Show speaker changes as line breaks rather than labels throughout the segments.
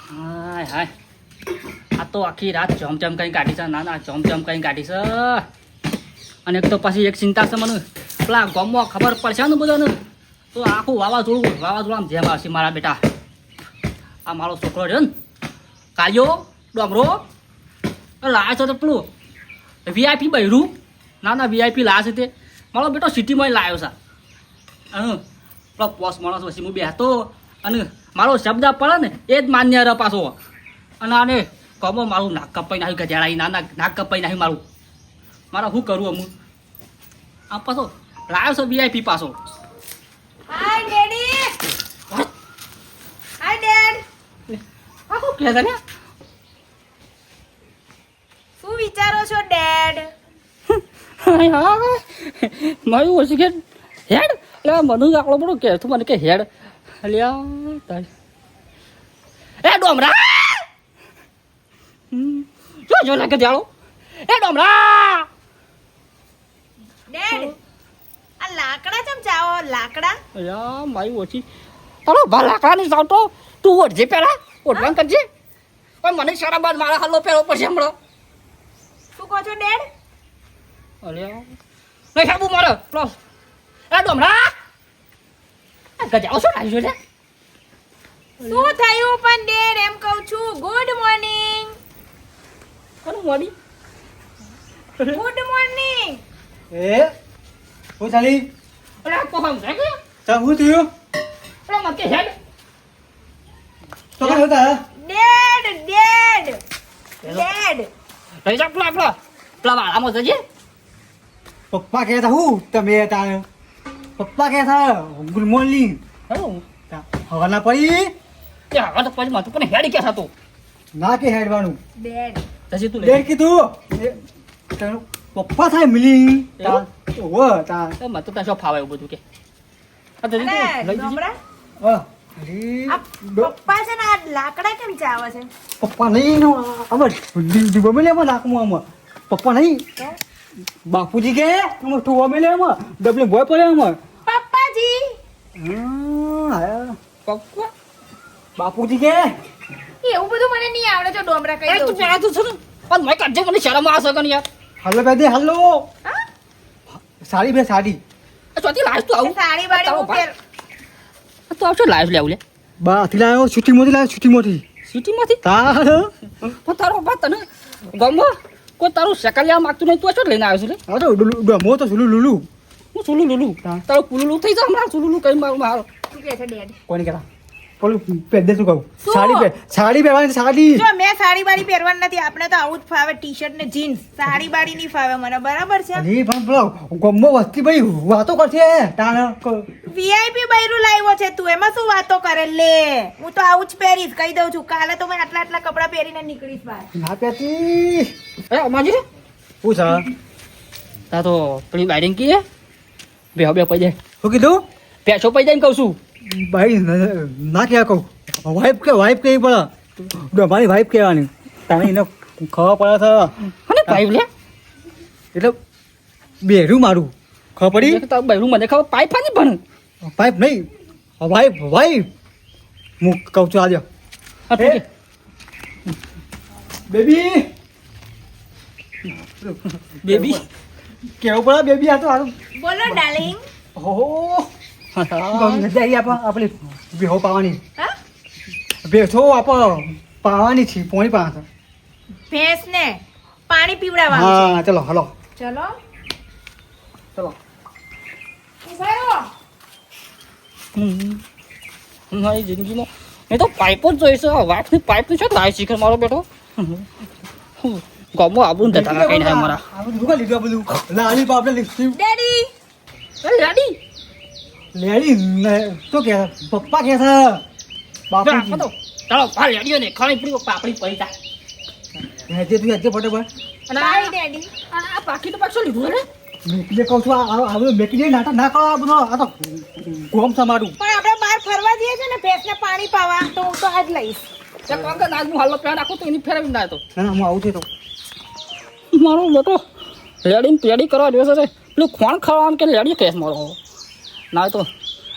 હાય હાય આ તો આખી રાત ચમચમ કઈ કાઢી છે ના ચમચમ કઈ કાઢી છે અને એક તો પછી એક ચિંતા છે મને પેલા ગામમાં ખબર પડશે ને બધાને તો આખું વાવાઝોડું આમ જેમ આવશે મારા બેટા આ મારો છોકરો છે ને કાળિયો ડોમરો લાવે છે તો પેલું વીઆઈપી બહેરું ના વીઆઈપી લાવે છે તે મારો બેટો સિટીમાં લાવ્યો છે અને પેલો પોસ માણસ પછી હું બેસતો અને મારો શબ્દ પડે ને એ જ માન્ય રહે પાછો અને આને કમો મારું નાક કપાઈ નાખ્યું ગધેડાઈ નાક કપાઈ નાખ્યું મારે શું કરું અમુક આ પાછો લાવ્યો છે વીઆઈપી પાછો.
Hi daddy. Hi dad.
આ શું કહે છે ને
શું વિચારો છો ડેડ?
મારું ઓછી કે હેડ એટલે મને આકડો બધો કે તું મને કે હેડ અલ્યા એ ડોમરા જો લાગે જાળો એ ડોમરા
ડેડ આ લાકડા ચમ ચાવો લાકડા?
અલ્યા મારી ઓછી તારો ભા લાકડા નહીં ચાવતો તું ઓઢજે પેલા ઓઢવાન કરજે પણ મને સારા બાદ મારા હાલો પેલો પછી હમણાં
શું કહો છો ડેડ?
અલ્યા નહીં સાબુ મારે પ્લસ એ ડોમરા ગજાઓ શું લાગ્યું છે
શું થયું પણ ડેડ એમ કહું છું ગુડ મોર્નિંગ.
કોનું મોડી
ગુડ મોર્નિંગ.
એ હું ચાલી
અરે આ કોહમ છે કે
ચા હું થયું
અરે મત કે હેડ
તો કઈ હોતા
ડેડ ડેડ ડેડ
રહી જા પેલા વાળામાં જજે
પપ્પા કહેતા હું તમે હતા પપ્પા કહેતા ગુડ મોર્નિંગ હવાના પડી
ત્યાં આગળ તો પછી માથું પણ હેડ કે થતું
ના કે હેડવાનું
ડેડ
જજી તું
ડેર કીધું તારું પપ્પા થાય મિલી
એવું?
ઓવો તા
લે મત તો ત્યાં શું ફાવે એવું બધું કે આ જજી તું
અને
લઈ જજે
ડોમરા
અરે
આ પપ્પા છે ને આ લાકડા કેમ ચાવે છે?
પપ્પા નહીં આમાં ડીબો મેલે આમાં નાખમાં આમાં પપ્પા નહીં બાપુજી કે આમાં ટુવા મેલે આમાં ડબલે ભોય પડે આમાં
પપ્પાજી
પપ્પા
બાપુજી કે
એવું બધું મને નહીં આવડે જો ડોમરા કહી
એ તું
દઉં છું.
પેલા તું છે ને પણ મેં કાઢજે મને શરમ આવશે કે યાર
હલ્લો બેદે હલ્લો
હા?
સાડી બે સાડી
આ ચોથી લાઈફ તું આવું
સાડી બાડી
તારો
હું
ભાઈ.
પહેર-
તો આવશો લાઈફ લેવું લે
બાથી લાવ્યો છુટીમાંથી લાવ્યો છુટીમાંથી
સિટીમાંથી
તાર
પણ તારો બા તને ગમો કોઈ તારું સેકન્ડ લેવા માગતું નહીં તું શું લઈને આવ્યો છે રે
આ તો ડમો તો સુલું લુલું
હું સુલું લુલું
હા.
તારું પુલું થઈ જા હમણાં સુલું કઈ મારું મારો
શું કહે છે ડેડ?
કોની કરા પેલું પહેરદે શું કહું
શું?
સાડી પહેરવાની સાડી
જો મેં સાડી બાડી પહેરવાની નથી આપણે તો આવું જ ફાવે ટી શર્ટ ને જીન્સ સાડી બાડી નહીં ફાવે મને બરાબર છે.
અરે પણ પેલો ગમો વસ્તી ભાઈ વાતો કરશે તાણ
વીઆઈપી બૈરું લાવ્યો છે તું એમાં શું વાતો કરે લે હું તો આવું જ પહેરીશ કહી દઉં છું કાલે તો મેં આટલા કપડાં પહેરીને નીકળીશ બહાર.
ના પહેરતી
એ અમાજી
શું છે
તા તો પેલી બાઈડિંગ કી બે પૈ જાય
શું કીધું
પેસો પૈ જાય ને કહું છું
ભાઈ ના કહેવા કહું વાઈફ કહેવી પડે મારી વાઈફ કહેવાની તારે એને ખબર પડે છે
અને પાઇપ લે
એટલે બેરું મારું ખબર પડી
તારું બૈરું મને ખબર પાઇપ નહીં પણ
પાઇપ નહીં વાઈફ હું કહું છું આજે
હા તું કે.
બેબી
બેબી
કેવું પડે બેબી આ તો હારું
બોલો ડાર્લિંગ.
ઓહો આપણે બેહો પાવાની
હા
બેસો આપ પાવાની છે પોણી પાસે
ભેંસ ને પાણી પીવડાવવાનું
હા ચલો હલો
છે ચલો
ચલો
ઉભારો.
મારી જિંદગીમાં મેં તો પાઇપો જ જોઈશે વાઇફની પાઇપની છે લાવી શીખર મારો બેટો ગમો આબુ ને ધતા કઈ ના મારા
આ બધું શું લીધું આ બધું લાલી બાપને લીધું
ડેડી
લાડી
લેડી તો કે પપ્પા કે છે બાપુજી
ચાલો ભાર લેડીઓ ને ખાણી પડી પાપડી પડી તા
હેજે તું હેજે ફટાફટ
અને
બાય ડેડી.
આ પાકી તો પાછો લીધું ને
મેકીને કહું છું આ બધું મેકીને નાટક ના કરો આ બધો આ તો ગોમ છે મારું
પણ આપણે બહાર ફરવા જઈએ છે ને ભેંસને પાણી પાવા તો હું તો આજ લઈશ.
તે કોણ કે નાગનું હાલો પેન નાખું તો એની ફેરવી ના તો
ના ના હું આવું છું તો
મારો બેટો લેડીને પેડી કરવા દિવસે છે પેલું ખોણ ખાવાનું કે લેડી કેસ મારો ના તો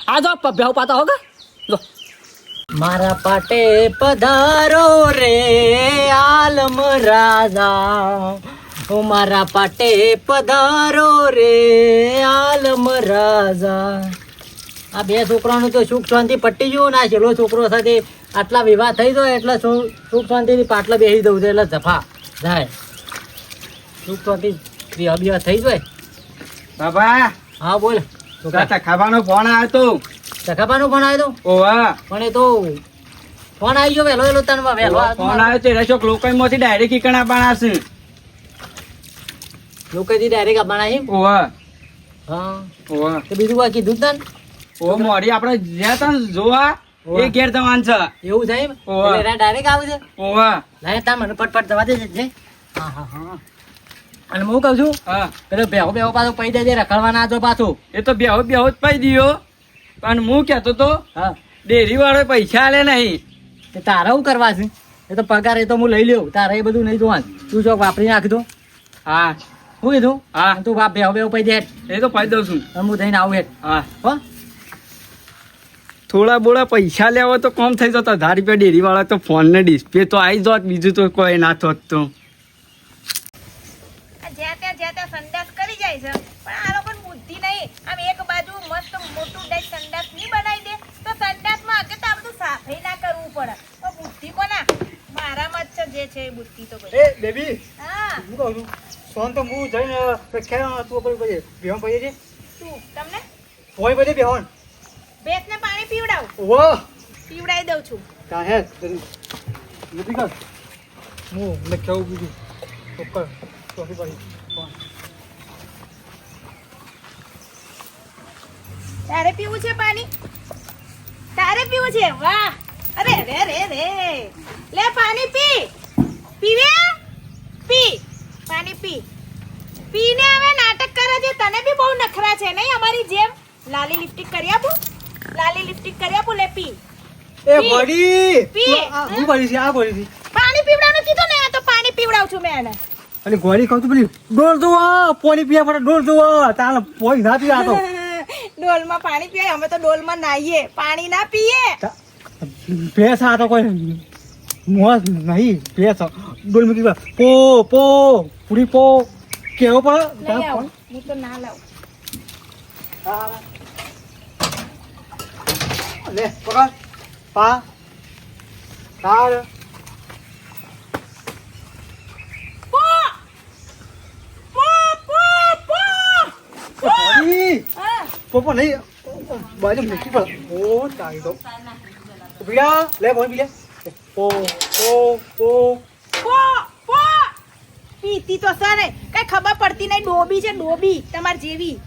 આ જો બેહુ પાતા હોગા જો મારા પાટે પધારો રે આલમ રાજા, ઓ મારા પાટે પધારો રે આલમ રાજા. આ બે છોકરાનું તો સુખ શાંતિ પટી ગયું ના છેલ્લો છોકરો સાથે આટલા વિવાહ થઈ જાય એટલે સુખ શાંતિથી પાટલા બેસી દઉં છે એટલે જફા જાય. સુખ શાંતિ વિવાહ થઈ જાય.
બાબા
હા બોલ
ખાવાનો ફોન આવ્યો તો.
સખાબાનું ફોન આવ્યો તો
ઓવા
પણ એ તો ફોન આવી ગયો વહેલો વહેલો તને વહેલો
ફોન આવ્યો તો એટલે ચોક લોકોમાંથી ડાયરેક્ટ ઈકણા પાણાશે.
લોકોથી ડાયરેક્ટ આપવાના છે.
ઓવા
હા
ઓવા
તો બીજું કોઈ કીધું જ તને?
ઓ મોડી આપણે જ્યાં હતા ને જોવા એ ઘેર જવાન છે.
એવું થાય એમ?
ઓવા.
એટલે એના ડાયરેક્ટ આવે છે.
ઓવા
લાય તાર મને ફટફટ જવા દે છે. હા હા હા. અને હું કહું છું
હા
પેલો બેહો બેહો પાછો પૈ દેજે રખડવા ના જો પાછું.
એ તો બેહો બેહો જ પાઈ દીયો. પણ હું કહેતો તો
હા
ડેરી વાળો પૈસા આલે નહીં.
તે તારે શું કરવા છે? એ તો પગાર એ તો હું લઈ લઉં, તારે એ બધું નહીં જોવાનું. તું ચોક વાપરી નાખી દો.
હા
શું કીધું?
હા.
અને તું બાપ બેહો બેહો પૈ દે હેઠ.
એ તો પાઈ દઉં છું.
અને હું થઈને આવું હેઠ.
હા
હો
થોડા બોડા પૈસા લેવો તો કોમ થઈ જતો. 1000 રૂપિયા ડેરી વાળા તો ફોન ને ડિસ્પ્લે તો આવી જોત, બીજું તો કોઈ ના થોત તો.
આ જ્યાં ત્યાં સંડાસ કરી જાય છે પણ આ લોકોને બુદ્ધિ નહીં. આમ એક બાજુ મસ્ત મોટું ડાઈ સંડાસ નહીં બનાવી દે તો સંડાસમાં આગે તો આ બધું સાફઈ ના કરવું પડે. તો બુદ્ધિ કોના? મારામાં જ છે જે છે એ બુદ્ધિ તો બધી.
એ બેબી
હા
હું કહું છું ફોન તો હું જઈને ખેડા તું પછી બેહન પડી છે
તું તમને
કોઈ પછી બેહન
ભેંસને પાણી પીવડાવું.
વાહ
પીવડાવી દઉં છું.
કા હે નથી કર હું લખ્યા બીજું ઉપર કોફી પડી
તારે પીવું છે પાણી? તારે પીવું છે? વાહ અરે રે રે રે લે પાણી પી. પીવે પી પાણી પી. પીને હવે નાટક કરે છે. તને બી બહુ નખરા છે નહીં અમારી જેમ? લાલી લિપસ્ટિક કરી આપું? લાલી લિપસ્ટિક કરી આપું? લે પી.
એ બડી
પી.
હું પડી છે આ પડી છે
પાણી પીવડાવવાનું કીધું ને તો પાણી પીવડાવું છું મેં એને.
અને ગોળી કહું છું પેલી ડોલ દો પોણી પીવા માટે ડોલ દો તારે પોઈ ના પીવા તો
ડોલમાં પાણી પીએ અમે તો ડોલમાં નાહીએ પાણી ના પીએ.
ભેંસ આ તો કોઈ મોસ નહીં ભેંસ ડોલ મૂકી પો પો પૂરી પો કેવો પડે
નહીં આવું હું તો ના લાવું.
લે પકડ પા તાર
પો પો પો પો. હા
પોપો નહીં બાજુ મૂકી પડે ઓ તારી તો બીજા લે બોલ બીજા પો પો પો
પો પો. પીતી તો સર કઈ ખબર પડતી નહીં. ડોબી છે ડોબી તમાર જેવી.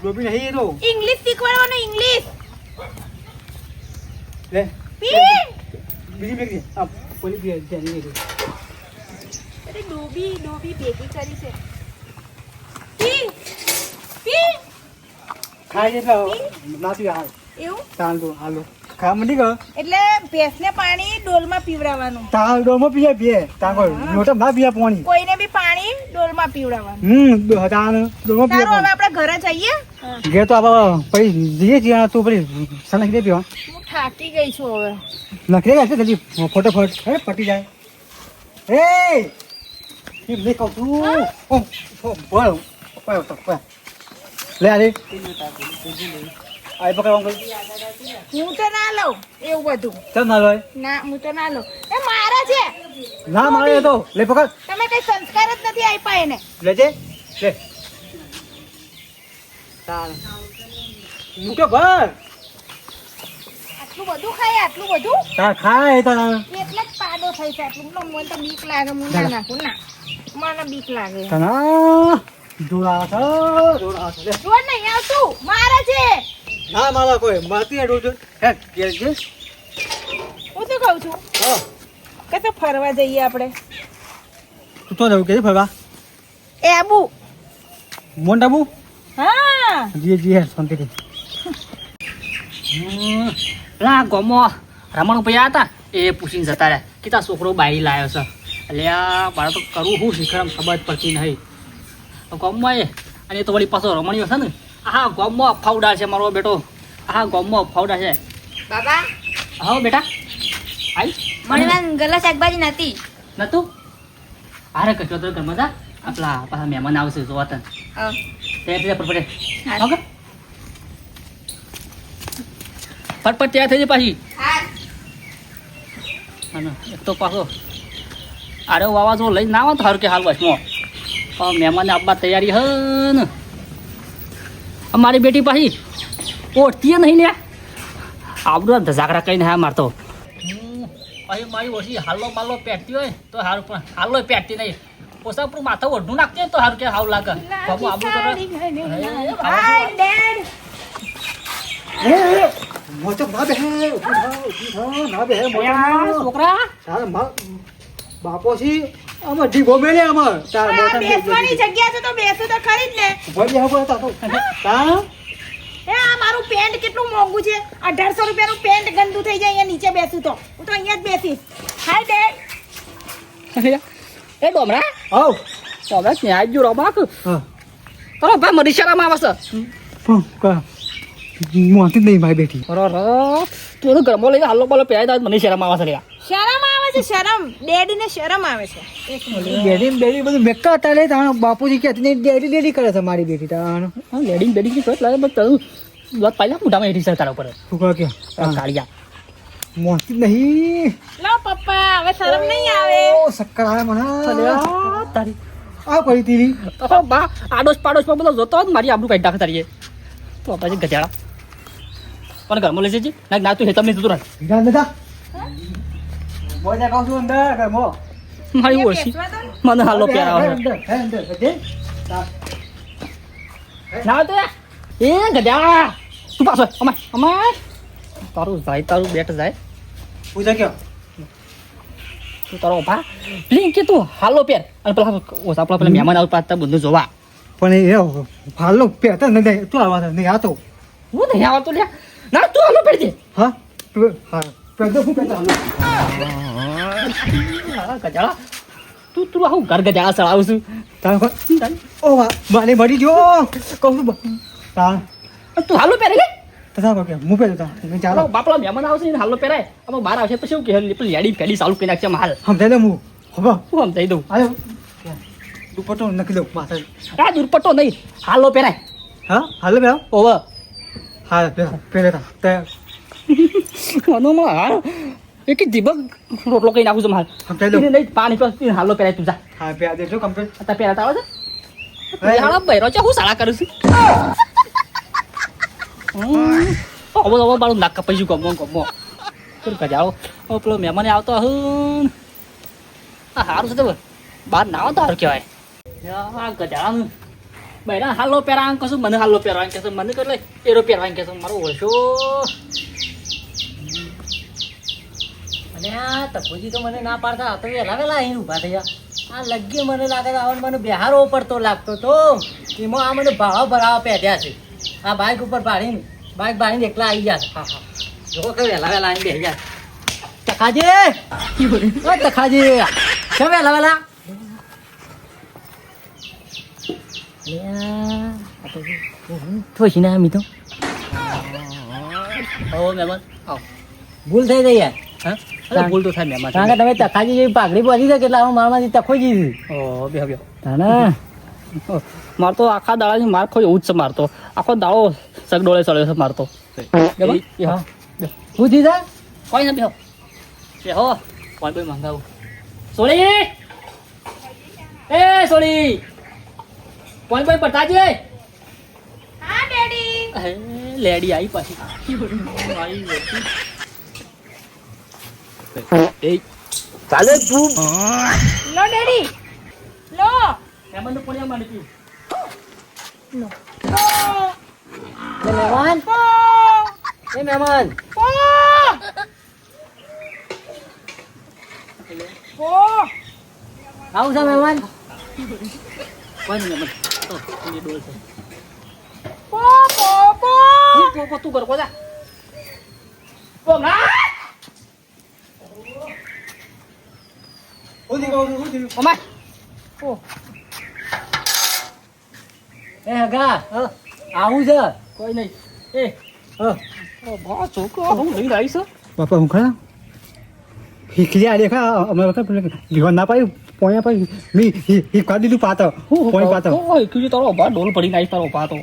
ડોબી નહીં એ તો
ઇંગ્લિશ શીખવાડવાનું ઇંગ્લિશ.
લે
પી.
બીજી બેગી આ પોલી બી જાની નહીં
અરે ડોબી ડોબી ભેગી કરી છે. પી પી.
ખાઈ એટલે નાથી હાલ
એવું
ચાલતો હાલો ખા મંડી ગયો
એટલે ભેંસને પાણી ડોલમાં પીવડાવવાનું.
તાળ ડોમાં પીએ પીએ તાકો મોટા ના પીએ પાણી
કોઈને બી પાણી ડોલમાં પીવડાવવાનું.
તાળ ડોમાં પીએ
સારું હવે આપણે ઘરે જઈએ.
ઘેર તો આપણે પછી જઈએ છીએ તું પેલી સર નાખી દે પીવા
હું થાકી ગઈ છું હવે.
નાખી દે જલ્દી ફટોફટ અરે પટી જાય એ એમ નહીં કહું છું બોલ પપ્પા લે અરે આઈ પકડવા
હું તો ના લઉં એવું બધું.
ચાલ ના લોય
ના હું તો ના લઉં. એ મારા છે.
ના મારે તો લે પકડ
તમે કઈ સંસ્કાર જ નથી આપ્યા એને.
લેજે લે ચાલ મૂકે ભર
આટલું બધું ખાય આટલું બધું
તાર ખાય તો
એટલે જ પાડો થઈ છે આટલું. મને તો બીક લાગે. હું ના નાખું ના મને બીક લાગે.
તના જોડા છે લે
જોર નહીં આવતું મારા છે.
ના મારા કોઈ મારતી હેડું છું હે ઘેર જે
હું તો કહું છું
હા
કે તો ફરવા જઈએ આપણે.
તું તો જવું કે ફરવા
એ આબુ.
મોંટાબુ
હા
જી હે શાંતિથી
લા ગમો રમણ પૈયા હતા એ પૂછીને જતા રહ્યા કે તાર છોકરો બાઈ લાવ્યો છે. એટલે આ બાળક તો કરવું શું શીખરમ ખબર જ પડતી નહીં. ગમમાં એ અને એ તો વળી પાછો રમણીયો છે ને હા ગમો ફાવડા છે મારો બેટો. હા ગમો ફાવડા છે.
બાબા
હા બેટા આઈ
મને ગલા શાકભાજી નથી
નતું હારે કચો તો ઘરમાં જા આપલા પાછા મહેમાન આવશે જોવા તને તૈયાર થઈ જા ફટફટ ફટફટ તૈયાર થઈ જાય પાછી અને એક તો પાછો અરે વાવાઝોડું લઈને ના આવે તો સારું કે હાલ બસમાં મહેમાનને આપવા તૈયારી હ ને અમારી બેટી પાછી ઓળતીએ નહીં લે આવડું ધજાકડા કહીને હા મારતો પછી મારી ઓછી હાલો બાલો પહેરતી હોય તો સારું પણ હાલો પહેરતી નહીં ઓછા આપણું માથા ઓઢું નાખતી હોય તો સારું કે સારું લાગે બાબુ આબુ
મોટો ના બેહે ના બેહે
છોકરા
તાર બાપો છી આમાં ઢીબો મેલે આમાં તાર મોટા
બેસવાની જગ્યા છે તો બેસો તો ખરી જ ને
ભરી આવો તા તો તા
એ આ મારું પેન્ટ કેટલું મોંઘું છે 1800 રૂપિયાનું પેન્ટ ગંદુ થઈ જાય અહીંયા નીચે બેસું તો હું તો અહીંયા જ બેસીશ હાય ડેડ
એ ડોમરા
આવ
ડોમરા ત્યાં જ જો રમાક
હા
તારો ભાઈ મરી શરમ આવે છે
પણ કા મોતી નહીં ભાઈ બેઠી
તું ઘરમાં લઈને હાલો બાલો પહેરાય મને શરમ આવે છે
શરમ આવે છે શરમ ડેડ ને શરમ આવે છે
બેડી બધું મેકા તાલે તાણ બાપુજી કે ડેડી કરે છે મારી બેટી તાણ
લેડિંગ બેડિંગ ની કોઈ લાગે બસ તારું વાત પાડ્યા મોઢામાં હેઠી સર તારા ઉપર
શું કહે કે
કાળિયા
મોતી નહીં
લો પપ્પા હવે શરમ નહીં આવે
ઓ શક્કર આવે મને
તારી
આ કરી તીરી
તો બા આડોશ પાડોશમાં બધો જોતો જ મારી આબરૂ કાઢી નાખે તારી તો પછી ગજાડા પણ ઘરમાં લઈ જજે ના તું હેતમ નહીં જતું રહે
વિરાન દાદા બોજા કહું છું અંદર ઘરમો
મારી ઓછી મને હાલો પહેરાવે
અંદર હે
ના તો એ ગધા તું પાછો અમાય તારું બેટ જાય
પૂજા કયો
તું તારો ભા પ્લીઝ કે તું હાલો પહેર અને પેલા ઓછા પેલા મહેમાન આવું પાછા બધું જોવા
પણ એ ભાલો પહેરતા નથી તું આવવા નહીં આતો
હું નહીં આવતો લ્યા ના તું હાલો પહેરજે
હા હા પહેરતો હું પહેરતો
ગજાડા તું આવું ઘર ગજાડા ચડાવું છું
તાર ઓ બાને મરી ગયો કહું છું તાર
તું હાલો પહેરે લે
તથા કે હું પહેરતો તા મેં ચાલો
બાપલા મહેમાન આવશે ને હાલો પહેરાય આમાં બહાર આવશે પછી એવું કે પેલી લેડી ફેડી ચાલુ કરી નાખશે હાલ
સમજાય દે હું હવે
હું સમજાઈ દઉં
આવ્યો દુપટ્ટો નખી દઉં માથે
આ દુરપટ્ટો નહીં હાલો પહેરાય
હા હાલો બે
ઓવર
હા પહેરે તા તે
મનોમાં હાલ એક જીબક રોટલો કઈ નાખું છું હાલ
સમજાય દઉં
નહીં પાણી પી હાલો પહેરાય તું જા
હા પહેર દેજો કમ્પ્લીટ
અત્યારે પહેરાતા આવે છે હાલા બહેરો છે હું સાલા કરું છું હવે મારું નાક કપાઈ ગયું ગમો ગજાડો પેલો મહેમાને આવતો હું સારું છે તો બહાર ના આવે તો સારું કહેવાય ગજાડાનું બહેરા હાલો પહેરા કશું મને હાલો પહેરવાનું કહેશે મને એટલે એરો પહેરવાનું કહેશે મારો ઓળશો
અને આ તપોજી તો મને ના પાડતા તો વહેલા અહીં ઊભા થયા આ લગી મને લાગે છે આવન મને બિહારો પડતો લાગતો તો એમાં આ મને ભાવા ભરાવા પહેર્યા છે આ બાઇક ઉપર બાળીને એકલા આવી ગયા હા હા જો કે વહેલા અહીં બેસી ગયા તખાજી ઓ તખાજી કેમ વહેલા થોડી ના મી તો
મહેમાન આવો
ભૂલ થઈ ગઈ યાર
હા ભૂલ તો થાય મહેમાન
કારણ કે તમે તખાજી જેવી પાઘડી પડી છે કેટલા હું મારમાંથી તખો જીધી
ઓ બે
ના
માર તો આખા દાડાની માર ખોઈ એવું જ છે મારતો આખો દાડો સગડોળે ચડ્યો છે મારતો
હું જીધા
કોઈ ના બેહો બેહો કોઈ કોઈ મંગાવું સોળી એ સોળી કોઈ કોઈ બતાજે
હા ડેડી
લેડી આવી પાછી એ ચાલે તું
લો ડેડી લો
એમાં તો પડ્યા મારી પીવું
લો
મહેમાન એ મહેમાન આવું છે મહેમાન
કોઈ નહીં મહેમાન તો એની ડોલ છે તું કર કોજા ઓમાય
એ હગા આવું છે
કોઈ નહીં એ બા છોકરો હું લઈને આવી છે
બાપા હું ખરા હિકલી આ દેખા અમે વખત જીવન ના પાયું પોયા પાયું મી હિકવા દીધું પાતો પોઈ પાતો
ઓય કીધું તારો ઉભા ડોલ પડી નાઈ તારો ઉભા તો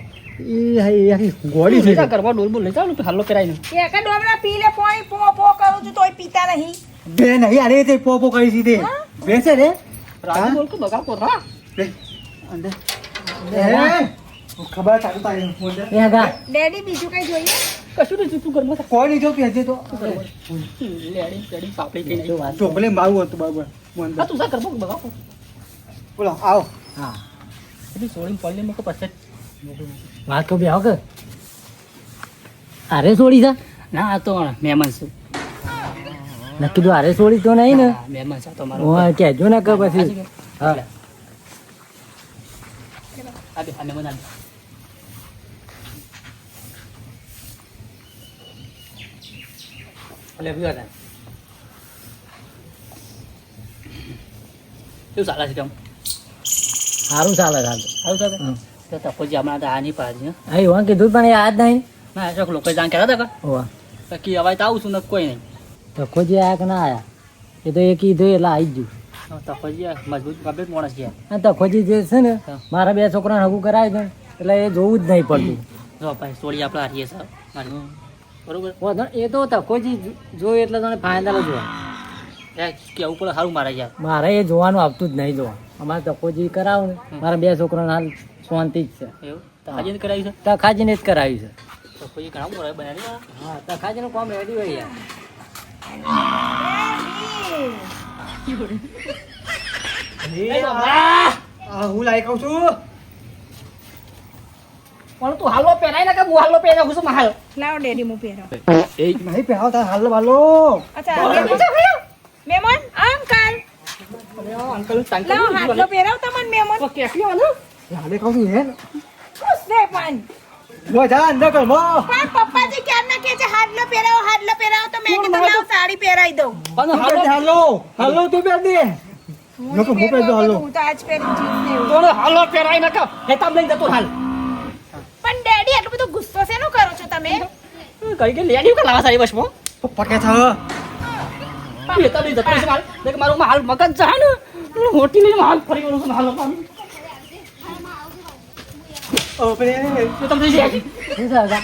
એ આખી ગોળી છે
લેજા કરવા ડોલ બોલ લેજા ને હાલો પેરાઈને
એકા ડોમરા પી લે પાણી પો પો કરું છું તોય પીતા નહીં
બે નહીં અરે તે પોપો કરી દીધી બેસે રે
રાજુ બોલ કે બગા કો રા
લે અંદર ખબર તારું તારી મોંડે
એ ગા
ડેડી બીજું કઈ જોઈએ
કશું નહીં તું ઘરમાં
કોઈ નહીં જો પહેજે તો
લેડી પાપડી કઈ નહીં
ચોકલે મારું હતું બાબા મોંડે
આ તું જા કરબો બગા કો
બોલો આવો
હા
એની સોળી પલ્લે મકો પછી
વાત કહું બે આવો કે અરે છોડી છે
ના આ તો મહેમાન છે
નક્કી કીધું અરે છોડી તો નહીં ને
મહેમાન છે તો મારો
ઓય કહેજો ને કે પછી હા
આ બે આ મહેમાન આ લે બીવા તા શું ચાલે છે કેમ
સારું ચાલે ચાલે
આવું ચાલે તો તપોજી હમણાં તો આ નહીં પાડી
હા એવું કીધું પણ યાદ નહીં
ના અશોક લોકો જાણ કહેતા હતા
ઓવા
કે કી અવાજ તો આવું છું ને કોઈ નહીં
તો ખોજી આયા કે ના આયા એ તો એ કીધું એટલે આવી જ ગયું
તપોજી મજબૂત કમ્પ્લીટ માણસ છે
અને તો ખોજી જે છે ને મારા બે છોકરાને હગું કરાવી દે એટલે એ જોવું જ નહીં પડતું
જો ભાઈ સોળી આપણે હારીએ છે મારી બરોબર
એ તો તકોજી જોયું એટલે તને ફાયદા જોવા
કેવું પડે સારું મારે યાર
મારે એ જોવાનું આવતું જ નહીં જોવા અમારે તકોજી કરાવું ને મારા બે છોકરાને હાલ શાંતિ જ છે
એવું તખાજીને કરાવી છે
તખાજીને જ કરાવી છે
તપોજી ઘણા મોરા બનાવી
હા તખાજીનું કામ રેડી હોય યાર
હું લાઈ કહું છું
પણ તું હાલો પહેરાય ને કે હું હાલો પહેરાય હું હાલ
લાવો ડેડી હું પહેરો
એ
નહીં પહેરાવ તાર હાલો બાલો
અચ્છા ડેડી જો ખયો મહેમાન અંકલ
અંકલ
લાવો હાથલો પહેરાવ તમને મહેમાન
તો કેટલી વાનું
હાલે કહું છું હે
ખુશ દે પણ
જો જા અંદર કર મો
પણ પપ્પાજી ક્યાં ના કે છે હાથલો પહેરાવો તો મેં કીધું લાવ સાડી પહેરાવી દઉં
પણ હાલો
હાલો હાલો તું પહેર દે લોકો હું પહેર દો હાલો
હું તો આજ પહેરી જીત ને
તો હાલો પહેરાય ને કે હે તમ લઈ જતો હાલ
પણ ડેડી એટલું બધું ગુસ્સો શેનો કરો છો તમે
કઈ કે લેડી કે લાવા સારી બસમાં
પકે છે
એ તો લઈ જતો છે માલ દેખ મારું હાલ મગજ જા ને હોટી લઈને હાલ ફરી ગયો છું હાલો
ઓ પે
તો તમે જઈ
શું છે હગા?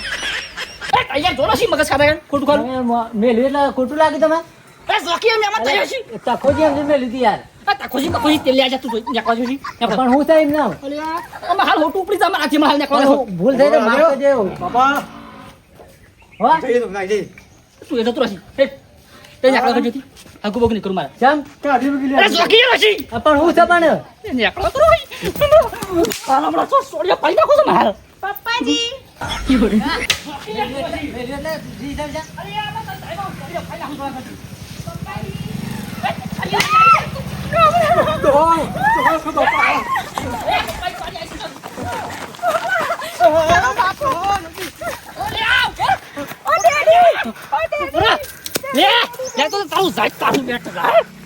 એ તૈયાર જોડો છે મગજ ખાતા ખોટું ખાલું
તમે મેલ્યું એટલે ખોટું લાગે તમે
એ જોકી અમે આમાં તૈયાર છે
તકોજી એમ મેં લીધી યાર
આ તાકોજી તેલ લે જા તું જોઈ નેકવા જોઈ
પણ હું થાય એમ ના
અલ્યા અમે હાલ હોટું ઉપડી જા મારા હાથમાં હાલ નેકવા
પણ હું ભૂલ થઈ તો માફ કરજો
બાપા
હો
જઈ તો ના જઈ
તું એ જતો રહી હે તે નેકવા કરજે આગુ બગુ ની કરું મારા
ચમ
કાઢી મૂકી
અરે જોકી રહી
પણ હું છે પણ
નેકવા તો રહી આ હમણાં તો સોડિયા પાઈ નાખો છો માર
પપ્પાજી
લે લે તો તારું જાય તારું બેઠ જા